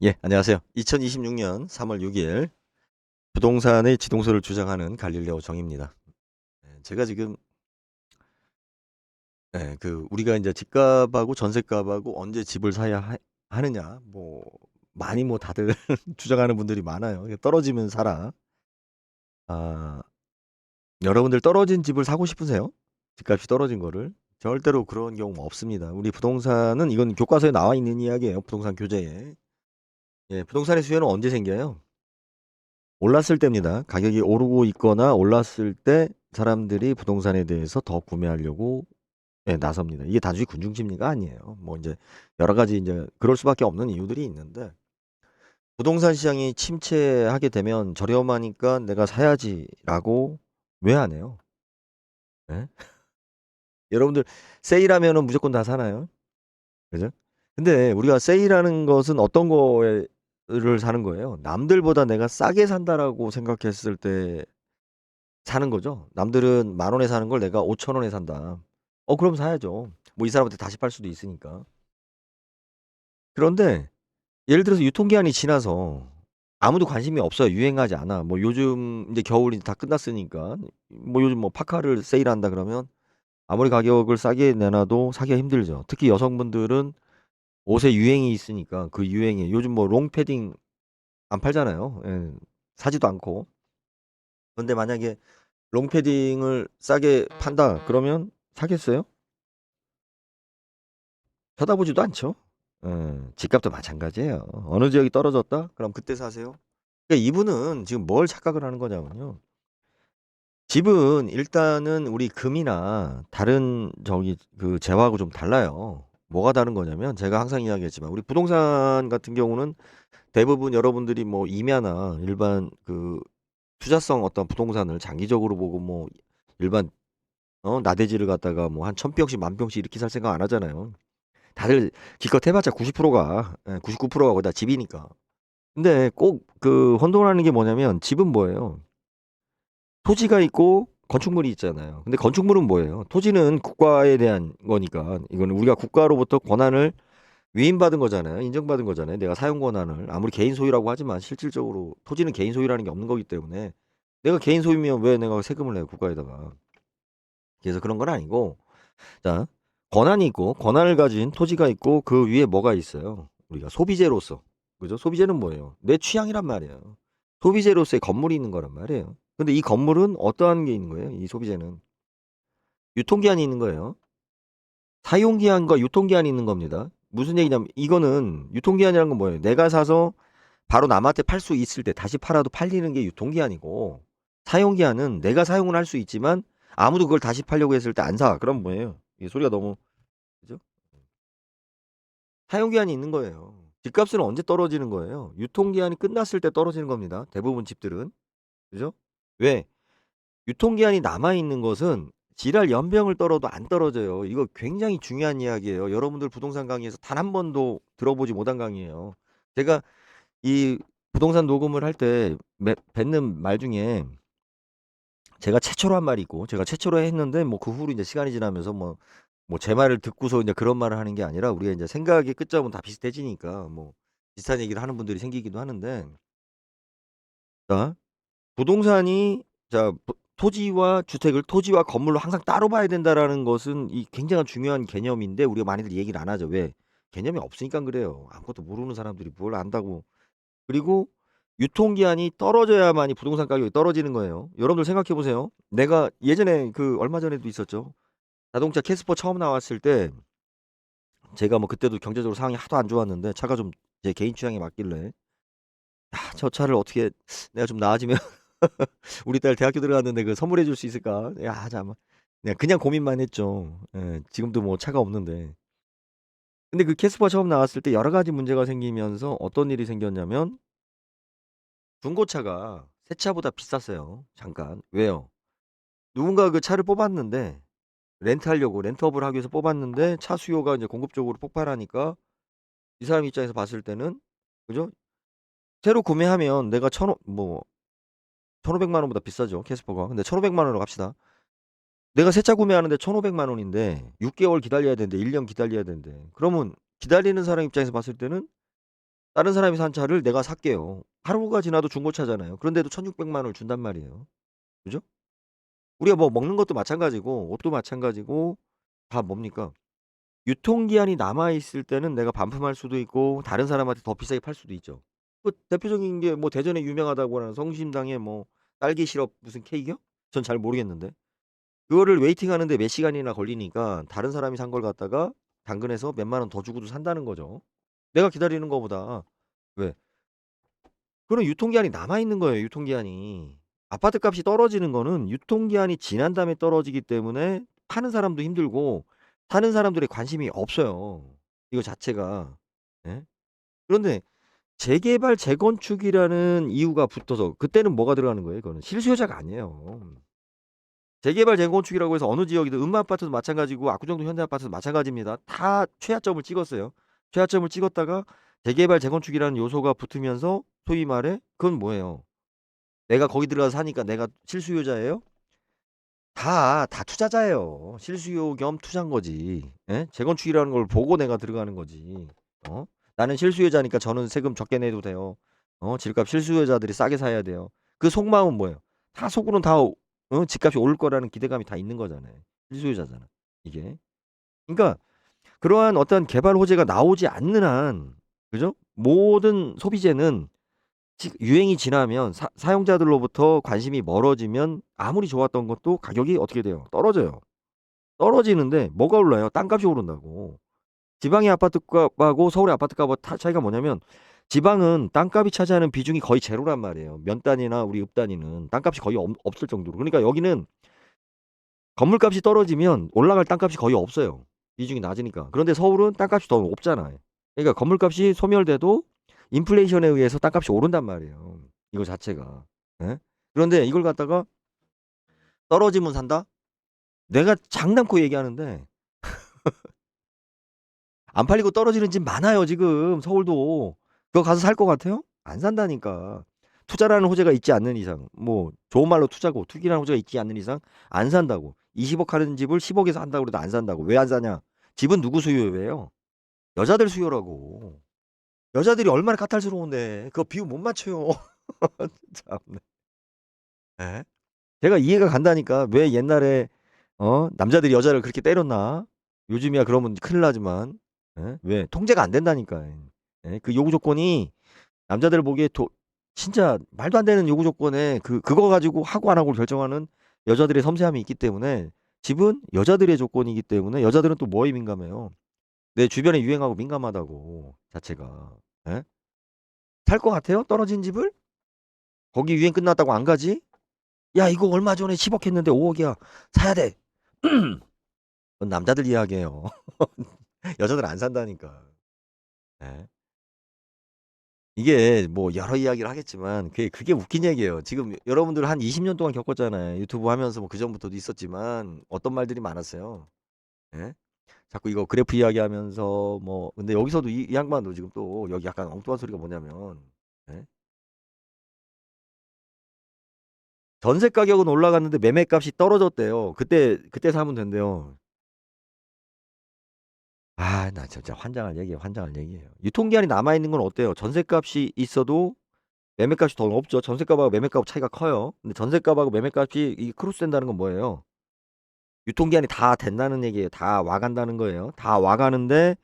예, 안녕하세요. 2026년 3월 6일 부동산의 지동설을 주장하는 갈릴레오 정입니다. 제가 지금 우리가 이제 집값하고 전셋값하고 언제 집을 사야 하느냐 뭐 많이 뭐 다들 주장하는 분들이 많아요. 떨어지면 사라. 아, 여러분들 떨어진 집을 사고 싶으세요? 집값이 떨어진 거를? 절대로 그런 경우 없습니다. 우리 부동산은 이건 교과서에 나와 있는 이야기예요. 부동산 교재에. 예, 부동산의 수요는 언제 생겨요? 올랐을 때입니다. 가격이 오르고 있거나 올랐을 때 사람들이 부동산에 대해서 더 구매하려고 나섭니다. 이게 단순히 군중 심리가 아니에요. 뭐 이제 여러 가지 이제 그럴 수밖에 없는 이유들이 있는데 부동산 시장이 침체하게 되면 저렴하니까 내가 사야지라고 왜 안 해요? 예? 여러분들 세일하면은 무조건 다 사나요? 그죠? 근데 우리가 세일하는 것은 어떤 거를 사는 거예요? 남들보다 내가 싸게 산다라고 생각했을 때 사는 거죠. 남들은 10,000원에 사는 걸 내가 5,000원에 산다. 그럼 사야죠. 뭐 이 사람한테 다시 팔 수도 있으니까. 그런데 예를 들어서 유통기한이 지나서 아무도 관심이 없어요. 유행하지 않아. 뭐 요즘 이제 겨울이 다 끝났으니까 뭐 요즘 뭐 파카를 세일한다 그러면 아무리 가격을 싸게 내놔도 사기가 힘들죠. 특히 여성분들은 옷에 유행이 있으니까 그 유행에 요즘 뭐 롱패딩 안 팔잖아요. 예. 사지도 않고. 그런데 만약에 롱패딩을 싸게 판다 그러면 사겠어요? 쳐다보지도 않죠. 집값도 마찬가지예요. 어느 지역이 떨어졌다? 그럼 그때 사세요. 그러니까 이분은 지금 뭘 착각을 하는 거냐면요. 집은 일단은 우리 금이나 다른 저기 그 재화하고 좀 달라요. 뭐가 다른 거냐면 제가 항상 이야기했지만 우리 부동산 같은 경우는 대부분 여러분들이 뭐 임야나 일반 그 투자성 어떤 부동산을 장기적으로 보고 뭐 일반 나대지를 갖다가 뭐 한 1,000평씩 10,000평씩 이렇게 살 생각 안 하잖아요. 다들 기껏 해봤자 90%가 99%가 거의 다 집이니까. 근데 꼭 그 혼동하는 게 뭐냐면 집은 뭐예요? 토지가 있고 건축물이 있잖아요. 근데 건축물은 뭐예요? 토지는 국가에 대한 거니까 이거는 우리가 국가로부터 권한을 위임받은 거잖아요. 인정받은 거잖아요. 내가 사용 권한을 아무리 개인 소유라고 하지만 실질적으로 토지는 개인 소유라는 게 없는 거기 때문에 내가 개인 소유면 왜 내가 세금을 내요 국가에다가. 그래서 그런 건 아니고 자, 권한이 있고 권한을 가진 토지가 있고 그 위에 뭐가 있어요? 우리가 소비재로서. 그죠? 소비재는 뭐예요? 내 취향이란 말이에요. 소비재로서의 건물이 있는 거란 말이에요. 근데 이 건물은 어떠한 게 있는 거예요? 이 소비재는 유통기한이 있는 거예요. 사용기한과 유통기한이 있는 겁니다. 무슨 얘기냐면 이거는 유통기한이라는 건 뭐예요? 내가 사서 바로 남한테 팔 수 있을 때 다시 팔아도 팔리는 게 유통기한이고 사용기한은 내가 사용을 할 수 있지만 아무도 그걸 다시 팔려고 했을 때 안 사. 그럼 뭐예요? 이 소리가 너무 그죠? 사용기한이 있는 거예요. 집값은 언제 떨어지는 거예요? 유통기한이 끝났을 때 떨어지는 겁니다. 대부분 집들은. 그죠? 왜? 유통기한이 남아있는 것은 지랄 연병을 떨어도 안 떨어져요. 이거 굉장히 중요한 이야기예요. 여러분들 부동산 강의에서 단 한 번도 들어보지 못한 강의예요. 제가 이 부동산 녹음을 할 때 뱉는 말 중에 제가 최초로 한 말이 있고 제가 최초로 했는데 뭐 그 후로 이제 시간이 지나면서 뭐 제 말을 듣고서 이제 그런 말을 하는 게 아니라 우리가 이제 생각의 끝점은 다 비슷해지니까 뭐 비슷한 얘기를 하는 분들이 생기기도 하는데 자, 부동산이 자, 토지와 주택을 토지와 건물로 항상 따로 봐야 된다라는 것은 이 굉장한 중요한 개념인데 우리가 많이들 얘기를 안 하죠. 왜? 개념이 없으니까 그래요. 아무것도 모르는 사람들이 뭘 안다고. 그리고 유통기한이 떨어져야만이 부동산 가격이 떨어지는 거예요. 여러분들 생각해 보세요. 내가 예전에 그 얼마 전에도 있었죠. 자동차 캐스퍼 처음 나왔을 때 제가 뭐 그때도 경제적으로 상황이 하도 안 좋았는데 차가 좀 제 개인 취향에 맞길래 저 차를 어떻게 내가 좀 나아지면 우리 딸 대학교 들어갔는데 그 선물해 줄 수 있을까? 참 그냥 고민만 했죠. 예, 지금도 뭐 차가 없는데. 근데 그 캐스퍼 처음 나왔을 때 여러 가지 문제가 생기면서 어떤 일이 생겼냐면 중고차가 새 차보다 비쌌어요. 잠깐. 왜요? 누군가 그 차를 뽑았는데 렌트하려고 렌트업을 하기 위해서 뽑았는데 차 수요가 이제 공급적으로 폭발하니까 이 사람 입장에서 봤을 때는 그죠? 새로 구매하면 내가 1,500만 원보다 비싸죠. 캐스퍼가. 근데 1,500만 원으로 갑시다. 내가 새 차 구매하는데 1,500만 원인데 6개월 기다려야 되는데 1년 기다려야 되는데 그러면 기다리는 사람 입장에서 봤을 때는 다른 사람이 산 차를 내가 살게요. 하루가 지나도 중고차잖아요. 그런데도 1,600만 원을 준단 말이에요. 그죠? 우리가 뭐 먹는 것도 마찬가지고 옷도 마찬가지고 다 뭡니까? 유통기한이 남아 있을 때는 내가 반품할 수도 있고 다른 사람한테 더 비싸게 팔 수도 있죠. 그 대표적인 게 뭐 대전에 유명하다고 하는 성심당의 뭐 딸기 시럽 무슨 케이크요? 전 잘 모르겠는데. 그거를 웨이팅하는데 몇 시간이나 걸리니까 다른 사람이 산 걸 갖다가 당근에서 몇만 원 더 주고도 산다는 거죠. 내가 기다리는 거보다. 왜? 그런 유통기한이 남아 있는 거예요, 유통기한이. 아파트 값이 떨어지는 거는 유통기한이 지난 다음에 떨어지기 때문에 파는 사람도 힘들고 사는 사람들의 관심이 없어요, 이거 자체가. 예? 그런데 재개발, 재건축이라는 이유가 붙어서 그때는 뭐가 들어가는 거예요, 이거는? 실수요자가 아니에요. 재개발, 재건축이라고 해서 어느 지역이든 음마아파트도 마찬가지고 압구정동 현대아파트도 마찬가지입니다. 다 최하점을 찍었어요. 최하점을 찍었다가 재개발, 재건축이라는 요소가 붙으면서 소위 말해 그건 뭐예요? 내가 거기 들어가서 사니까 내가 실수요자예요? 다 투자자예요. 실수요 겸 투자인 거지. 예? 재건축이라는 걸 보고 내가 들어가는 거지. 어? 나는 실수요자니까 저는 세금 적게 내도 돼요. 집값 실수요자들이 싸게 사야 돼요. 그 속마음은 뭐예요? 다 속으로는 다 집값이 오를 거라는 기대감이 다 있는 거잖아요. 실수요자잖아, 이게. 그러니까 그러한 어떤 개발 호재가 나오지 않는 한, 그죠? 모든 소비재는 유행이 지나면 사용자들로부터 관심이 멀어지면 아무리 좋았던 것도 가격이 어떻게 돼요? 떨어져요. 떨어지는데 뭐가 올라요? 땅값이 오른다고. 지방의 아파트 값하고 서울의 아파트 값의 차이가 뭐냐면 지방은 땅값이 차지하는 비중이 거의 제로란 말이에요. 면 단위나 우리 읍 단위는 땅값이 거의 없을 정도로. 그러니까 여기는 건물값이 떨어지면 올라갈 땅값이 거의 없어요, 비중이 낮으니까. 그런데 서울은 땅값이 더 높잖아요. 그러니까 건물값이 소멸돼도 인플레이션에 의해서 땅값이 오른단 말이에요, 이거 자체가. 예? 그런데 이걸 갖다가 떨어지면 산다? 내가 장담코 얘기하는데 안 팔리고 떨어지는 집 많아요, 지금 서울도. 그거 가서 살 것 같아요? 안 산다니까. 투자라는 호재가 있지 않는 이상, 뭐 좋은 말로 투자고 투기라는 호재가 있지 않는 이상 안 산다고. 20억 하는 집을 10억에서 한다고 해도 안 산다고. 왜 안 사냐? 집은 누구 수요예요? 여자들 수요라고. 여자들이 얼마나 까탈스러운데 그거 비유 못 맞춰요. 참네. 예? 제가 이해가 간다니까. 왜 옛날에 남자들이 여자를 그렇게 때렸나? 요즘이야 그러면 큰일 나지만. 예? 왜? 통제가 안 된다니까. 예? 그 요구 조건이 남자들 보기에 진짜 말도 안 되는 요구 조건에 그거 가지고 하고 안 하고를 결정하는 여자들의 섬세함이 있기 때문에 집은 여자들의 조건이기 때문에 여자들은 또 뭐에 민감해요? 내 주변에 유행하고 민감하다고 자체가. 예? 살 것 같아요? 떨어진 집을? 거기 유행 끝났다고 안 가지? 야 이거 얼마 전에 10억 했는데 5억이야. 사야 돼. 그건 남자들 이야기예요. 여자들 안 산다니까. 예. 이게 뭐 여러 이야기를 하겠지만 그게 웃긴 얘기예요. 지금 여러분들 한 20년 동안 겪었잖아요. 유튜브 하면서 뭐 그전부터도 있었지만 어떤 말들이 많았어요. 예? 자꾸 이거 그래프 이야기하면서 뭐 근데 여기서도 이 양반도 지금 또 여기 약간 엉뚱한 소리가 뭐냐면 예? 전세 가격은 올라갔는데 매매값이 떨어졌대요. 그때 사면 된대요. 아, 나 진짜 환장할 얘기예요. 환장할 얘기예요. 유통기한이 남아 있는 건 어때요? 전세값이 있어도 매매값이 더 높죠. 전세값하고 매매값 차이가 커요. 근데 전세값하고 매매값이 이 크로스 된다는 건 뭐예요? 유통기한이 다 된다는 얘기예요. 다 와간다는 거예요. 다 와가는데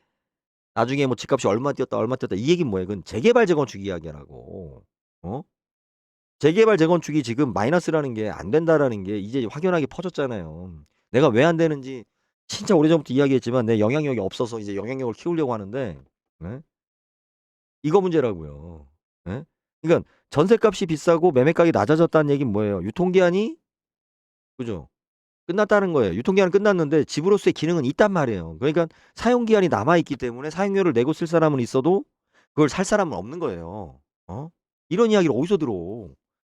나중에 뭐 집값이 얼마 뛰었다 이 얘기는 뭐예요? 그건 재개발 재건축 이야기라고. 어? 재개발 재건축이 지금 마이너스라는 게 안 된다라는 게 이제 확연하게 퍼졌잖아요. 내가 왜 안 되는지 진짜 오래전부터 이야기했지만 내 영향력이 없어서 이제 영향력을 키우려고 하는데 예? 이거 문제라고요. 예? 그러니까 전세값이 비싸고 매매가격이 낮아졌다는 얘기는 뭐예요? 유통기한이 그죠? 끝났다는 거예요. 유통기한은 끝났는데 집으로서의 기능은 있단 말이에요. 그러니까 사용기한이 남아있기 때문에 사용료를 내고 쓸 사람은 있어도 그걸 살 사람은 없는 거예요. 이런 이야기를 어디서 들어?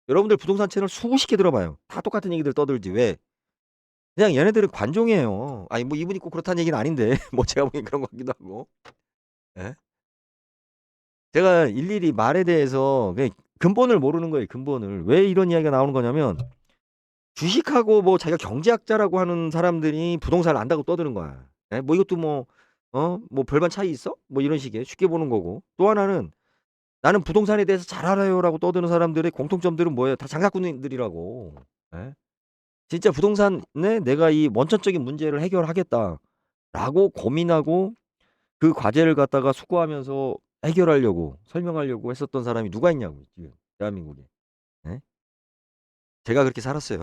여러분들 부동산 채널 수십 개 들어봐요. 다 똑같은 얘기들 떠들지 왜? 그냥 얘네들은 관종이에요. 아니 뭐 이분이 꼭 그렇다는 얘기는 아닌데 뭐 제가 보기엔 그런 것 같기도 하고. 예? 제가 일일이 말에 대해서 그냥 근본을 모르는 거예요. 근본을. 왜 이런 이야기가 나오는 거냐면 주식하고 뭐 자기가 경제학자라고 하는 사람들이 부동산을 안다고 떠드는 거야. 예? 뭐 이것도 뭐 별반 차이 있어? 뭐 이런 식의 쉽게 보는 거고. 또 하나는 나는 부동산에 대해서 잘 알아요라고 떠드는 사람들의 공통점들은 뭐예요? 다 장사꾼들이라고. 예? 진짜 부동산에 내가 이 원천적인 문제를 해결하겠다라고 고민하고 그 과제를 갖다가 수고하면서 해결하려고 설명하려고 했었던 사람이 누가 있냐고 지금 대한민국에. 예? 제가 그렇게 살았어요.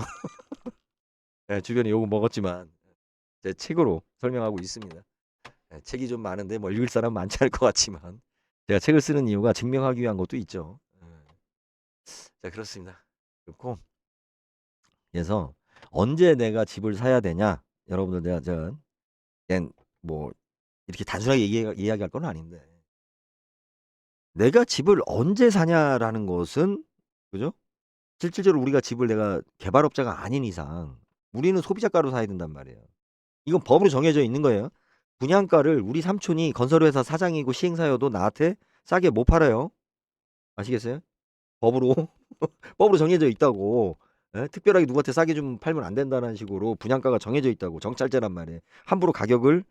예, 주변에 욕은 먹었지만 제 책으로 설명하고 있습니다. 예, 책이 좀 많은데 뭐 읽을 사람 많지 않을 것 같지만 제가 책을 쓰는 이유가 증명하기 위한 것도 있죠. 예. 자, 그렇습니다. 그렇고 그래서 언제 내가 집을 사야 되냐? 여러분들 제가 그냥 뭐 이렇게 단순하게 이야기할 건 아닌데 내가 집을 언제 사냐라는 것은 그죠? 실질적으로 우리가 집을 내가 개발업자가 아닌 이상 우리는 소비자가로 사야 된단 말이에요. 이건 법으로 정해져 있는 거예요. 분양가를 우리 삼촌이 건설회사 사장이고 시행사여도 나한테 싸게 못 팔아요. 아시겠어요? 법으로 법으로 정해져 있다고. 예? 특별하게 누구한테 싸게 좀 팔면 안 된다는 식으로 분양가가 정해져 있다고. 정찰제란 말이에요. 함부로 가격을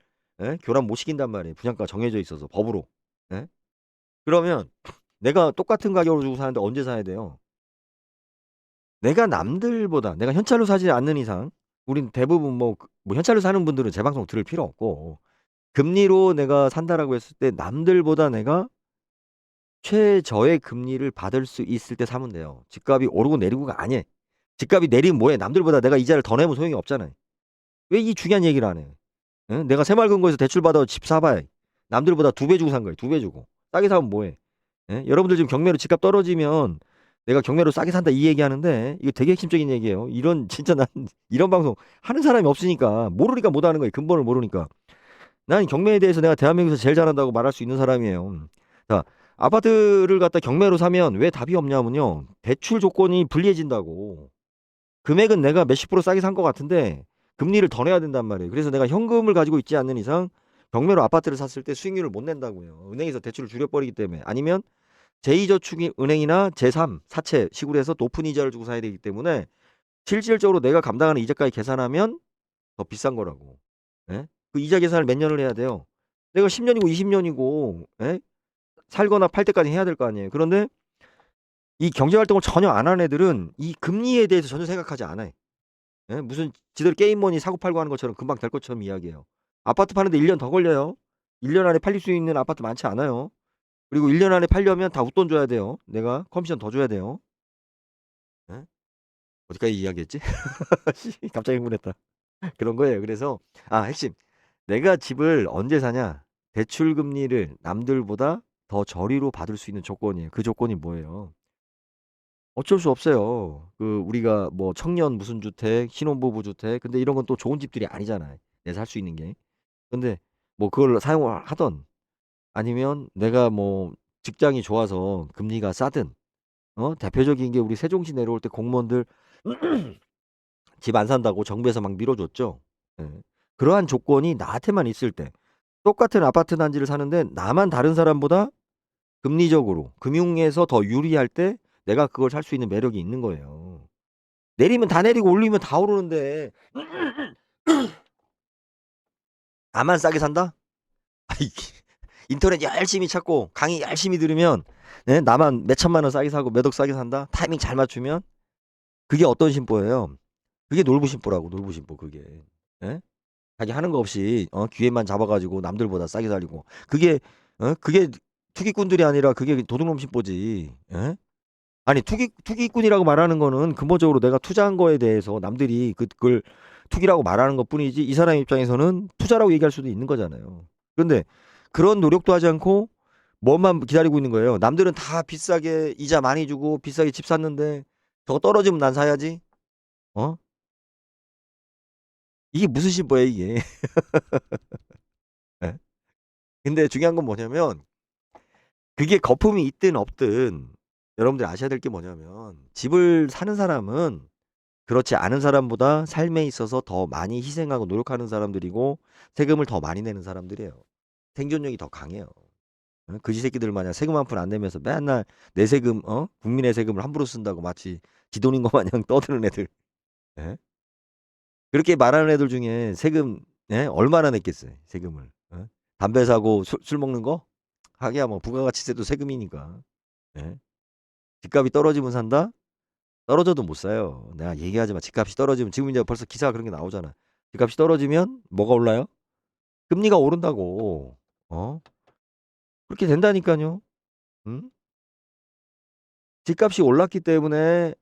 교란 못 시킨단 말이에요. 분양가가 정해져 있어서 법으로. 예? 그러면 내가 똑같은 가격으로 주고 사는데 언제 사야 돼요? 내가 남들보다 내가 현찰로 사지 않는 이상 우린 대부분 뭐 현찰로 사는 분들은 제 방송 들을 필요 없고 금리로 내가 산다라고 했을 때 남들보다 내가 최저의 금리를 받을 수 있을 때 사면 돼요. 집값이 오르고 내리고가 아니에요. 집값이 내리면 뭐해? 남들보다 내가 이자를 더 내면 소용이 없잖아요. 왜 이 중요한 얘기를 안 해? 응? 내가 새마을금고에서 대출 받아 집 사봐야 남들보다 2배 주고 산 거예요. 2배 주고. 싸게 사면 뭐해? 예? 여러분들 지금 경매로 집값 떨어지면 내가 경매로 싸게 산다 이 얘기하는데 이거 되게 핵심적인 얘기예요. 이런 진짜 난 이런 방송 하는 사람이 없으니까 모르니까 못 하는 거예요. 근본을 모르니까. 난 경매에 대해서 내가 대한민국에서 제일 잘한다고 말할 수 있는 사람이에요. 자, 아파트를 갖다 경매로 사면 왜 답이 없냐면요. 대출 조건이 불리해진다고. 금액은 내가 몇십 프로 싸게 산 것 같은데 금리를 더 내야 된단 말이에요. 그래서 내가 현금을 가지고 있지 않는 이상 경매로 아파트를 샀을 때 수익률을 못 낸다고요. 은행에서 대출을 줄여버리기 때문에. 아니면 제2저축은행이나 제3 사채 식으로 해서 높은 이자를 주고 사야 되기 때문에 실질적으로 내가 감당하는 이자까지 계산하면 더 비싼 거라고. 예? 그 이자 계산을 몇 년을 해야 돼요? 내가 10년이고 20년이고 살거나 팔 때까지 해야 될 거 아니에요. 그런데 이 경제 활동을 전혀 안 하는 애들은 이 금리에 대해서 전혀 생각하지 않아요. 예? 무슨 지들 게임머니 사고 팔고 하는 것처럼 금방 될 것처럼 이야기해요. 아파트 파는데 1년 더 걸려요. 1년 안에 팔릴 수 있는 아파트 많지 않아요. 그리고 1년 안에 팔려면 다 웃돈 줘야 돼요. 내가 커미션 더 줘야 돼요. 예? 어디까지 이야기했지? 갑자기 흥분했다. 그런 거예요. 그래서 핵심. 내가 집을 언제 사냐? 대출 금리를 남들보다 더 저리로 받을 수 있는 조건이에요. 그 조건이 뭐예요? 어쩔 수 없어요. 그 우리가 뭐 청년 무슨 주택, 신혼부부 주택, 근데 이런 건 또 좋은 집들이 아니잖아요. 내가 살 수 있는 게. 근데 뭐 그걸 사용을 하던 아니면 내가 뭐 직장이 좋아서 금리가 싸든 대표적인 게 우리 세종시 내려올 때 공무원들 집 안 산다고 정부에서 막 밀어줬죠. 예. 그러한 조건이 나한테만 있을 때 똑같은 아파트 단지를 사는데 나만 다른 사람보다 금리적으로 금융에서 더 유리할 때 내가 그걸 살 수 있는 매력이 있는 거예요. 내리면 다 내리고 올리면 다 오르는데 나만 싸게 산다? 아이 인터넷 열심히 찾고 강의 열심히 들으면 나만 몇 천만 원 싸게 사고 몇 억 싸게 산다? 타이밍 잘 맞추면 그게 어떤 심보예요? 그게 놀부심보라고 놀부심보 그게. 예? 자기 하는 거 없이 기회만 잡아가지고 남들보다 싸게 살리고 그게 투기꾼들이 아니라 그게 도둑놈 심보지. 예? 아니 투기꾼이라고 말하는 거는 근본적으로 내가 투자한 거에 대해서 남들이 그걸 투기라고 말하는 것뿐이지 이 사람 입장에서는 투자라고 얘기할 수도 있는 거잖아요. 그런데 그런 노력도 하지 않고 뭐만 기다리고 있는 거예요. 남들은 다 비싸게 이자 많이 주고 비싸게 집 샀는데 저거 떨어지면 난 사야지. 어? 이게 무슨 심보야 이게. 예? 근데 중요한 건 뭐냐면 그게 거품이 있든 없든 여러분들이 아셔야 될 게 뭐냐면 집을 사는 사람은 그렇지 않은 사람보다 삶에 있어서 더 많이 희생하고 노력하는 사람들이고 세금을 더 많이 내는 사람들이에요. 생존력이 더 강해요. 그지 새끼들 마냥 세금 한 푼 안 내면서 맨날 내 세금, 국민의 세금을 함부로 쓴다고 마치 지 돈인 것 마냥 떠드는 애들. 예? 그렇게 말하는 애들 중에 세금, 얼마나 냈겠어요, 세금을. 담배 사고 술 먹는 거? 하기야 뭐 부가가치세도 세금이니까. 예. 집값이 떨어지면 산다? 떨어져도 못 사요. 내가 얘기하지만 집값이 떨어지면 지금 이제 벌써 기사가 그런 게 나오잖아. 집값이 떨어지면 뭐가 올라요? 금리가 오른다고. 어? 그렇게 된다니까요. 응? 집값이 올랐기 때문에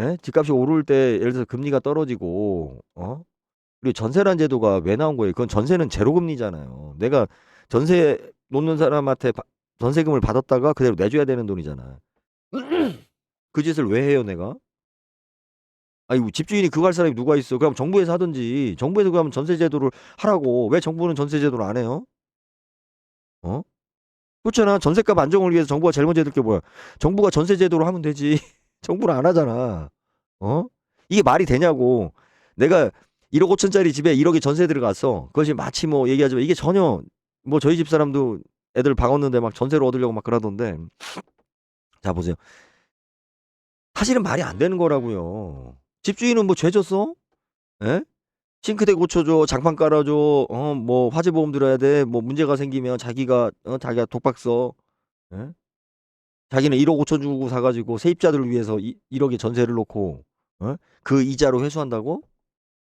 예? 집값이 오를 때 예를 들어서 금리가 떨어지고 그리고 전세란 제도가 왜 나온 거예요? 그건 전세는 제로금리잖아요. 내가 전세 놓는 사람한테 전세금을 받았다가 그대로 내줘야 되는 돈이잖아. 그 짓을 왜 해요, 내가? 아니 집주인이 그거 할 사람이 누가 있어? 그럼 정부에서 하든지. 정부에서 그러면 전세 제도를 하라고. 왜 정부는 전세 제도를 안 해요? 어? 그렇잖아. 전세값 안정을 위해서 정부가 제일 먼저 해야 될 게 뭐야? 정부가 전세 제도로 하면 되지. 정부는 안 하잖아. 어? 이게 말이 되냐고. 내가 1억 5천짜리 집에 1억이 전세 들어갔어. 그것이 마치 뭐 얘기하지만 이게 전혀 뭐 저희 집 사람도 애들 박았는데 막 전세로 얻으려고 막 그러던데. 자, 보세요. 사실은 말이 안 되는 거라고요. 집주인은 뭐 죄 졌어? 예? 싱크대 고쳐줘, 장판 깔아줘, 뭐 화재 보험 들어야 돼, 뭐 문제가 생기면 자기가 독박 써, 예? 자기는 1억 5천 주고 사가지고 세입자들을 위해서 1억의 전세를 놓고, 그 이자로 회수한다고?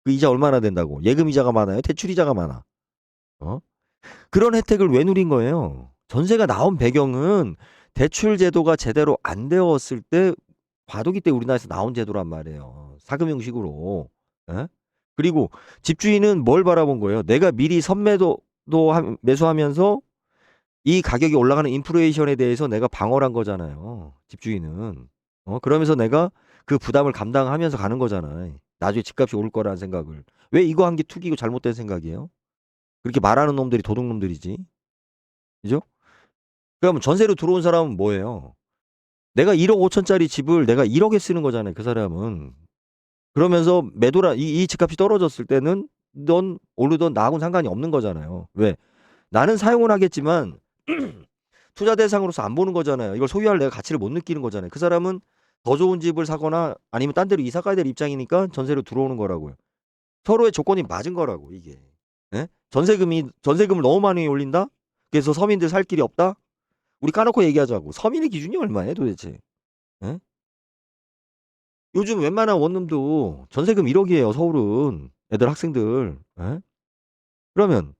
그 이자 얼마나 된다고? 예금 이자가 많아요? 대출 이자가 많아? 어? 그런 혜택을 왜 누린 거예요? 전세가 나온 배경은 대출 제도가 제대로 안 되었을 때 과도기 때 우리나라에서 나온 제도란 말이에요. 사금 형식으로. 예? 그리고 집주인은 뭘 바라본 거예요? 내가 미리 매수하면서 이 가격이 올라가는 인플레이션에 대해서 내가 방어를 한 거잖아요. 집주인은. 그러면서 내가 그 부담을 감당하면서 가는 거잖아요. 나중에 집값이 오를 거라는 생각을. 왜 이거 한 게 투기고 잘못된 생각이에요? 그렇게 말하는 놈들이 도둑놈들이지. 그죠? 그러면 전세로 들어온 사람은 뭐예요? 내가 1억 5천짜리 집을 내가 1억에 쓰는 거잖아요. 그 사람은. 그러면서 이 집값이 떨어졌을 때는 넌 오르던 나하고는 상관이 없는 거잖아요. 왜? 나는 사용은 하겠지만 투자 대상으로서 안 보는 거잖아요. 이걸 소유할 내가 가치를 못 느끼는 거잖아요. 그 사람은 더 좋은 집을 사거나 아니면 딴 데로 이사 가야 될 입장이니까 전세로 들어오는 거라고요. 서로의 조건이 맞은 거라고 이게. 예? 전세금을 너무 많이 올린다? 그래서 서민들 살 길이 없다? 우리 까놓고 얘기하자고. 서민의 기준이 얼마예요 도대체? 예? 요즘 웬만한 원룸도 전세금 1억이에요. 서울은. 애들 학생들. 예? 그러면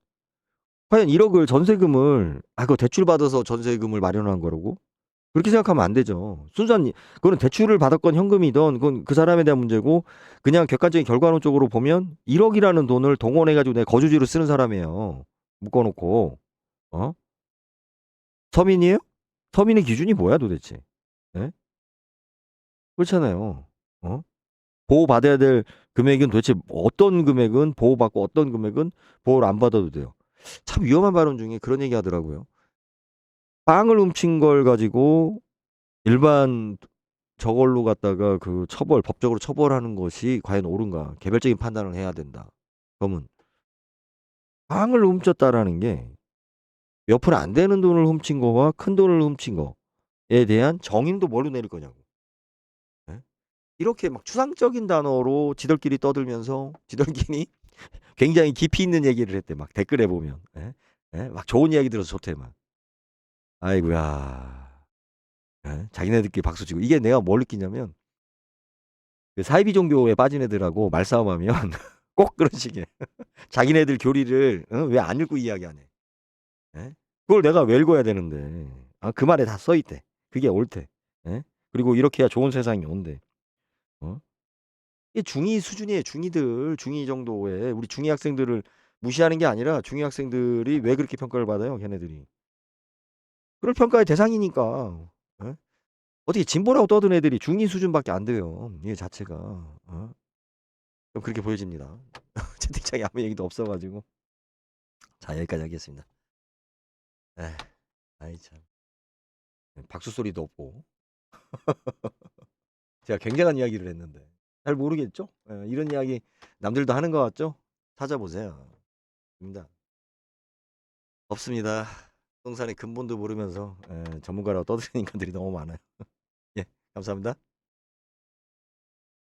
과연 1억을 전세금을 그거 대출 받아서 전세금을 마련한 거라고? 그렇게 생각하면 안 되죠. 순수한 그거는 대출을 받았건 현금이든 그건 그 사람에 대한 문제고 그냥 객관적인 결과론적으로 보면 1억이라는 돈을 동원해 가지고 내 거주지로 쓰는 사람이에요. 묶어 놓고. 어? 서민이에요? 서민의 기준이 뭐야 도대체? 예? 그렇잖아요. 어? 보호받아야 될 금액은 도대체 어떤 금액은 보호받고 어떤 금액은 보호를 안 받아도 돼요. 참 위험한 발언 중에 그런 얘기 하더라고요. 빵을 훔친 걸 가지고 일반 저걸로 갖다가 그 법적으로 처벌하는 것이 과연 옳은가? 개별적인 판단을 해야 된다. 그러면 빵을 훔쳤다라는 게 몇 푼 안 되는 돈을 훔친 거와 큰 돈을 훔친 거에 대한 정의도 뭘로 내릴 거냐고. 예? 이렇게 막 추상적인 단어로 지들끼리 떠들면서 지들끼리 굉장히 깊이 있는 얘기를 했대. 막 댓글에 보면. 예? 예? 막 좋은 이야기 들어서 좋대 막. 아이고야. 예? 자기네들끼리 박수 치고 이게 내가 뭘 느끼냐면 그 사이비 종교에 빠진 애들하고 말싸움하면 꼭 그런 식이에요. 자기네들 교리를 왜 안 읽고 이야기하네. 예? 그걸 내가 왜 읽어야 되는데. 그 말에 다 써 있대. 그게 옳대. 예? 그리고 이렇게 해야 좋은 세상이 온대. 어? 이게 중이 수준이에요. 중이 정도의 우리 중이 학생들을 무시하는 게 아니라 중이 학생들이 왜 그렇게 평가를 받아요, 걔네들이. 그럴 평가의 대상이니까. 예? 어떻게 진보라고 떠든 애들이 중이 수준밖에 안 돼요. 이 자체가. 좀 그렇게 보여집니다. 채팅창에 아무 얘기도 없어가지고. 자, 여기까지 하겠습니다. 에, 아이 참. 박수 소리도 없고. 제가 굉장한 이야기를 했는데. 잘 모르겠죠? 이런 이야기 남들도 하는 것 같죠? 찾아보세요. 입니다. 없습니다. 부동산의 근본도 모르면서 전문가라고 떠드는 인간들이 너무 많아요. 예, 감사합니다.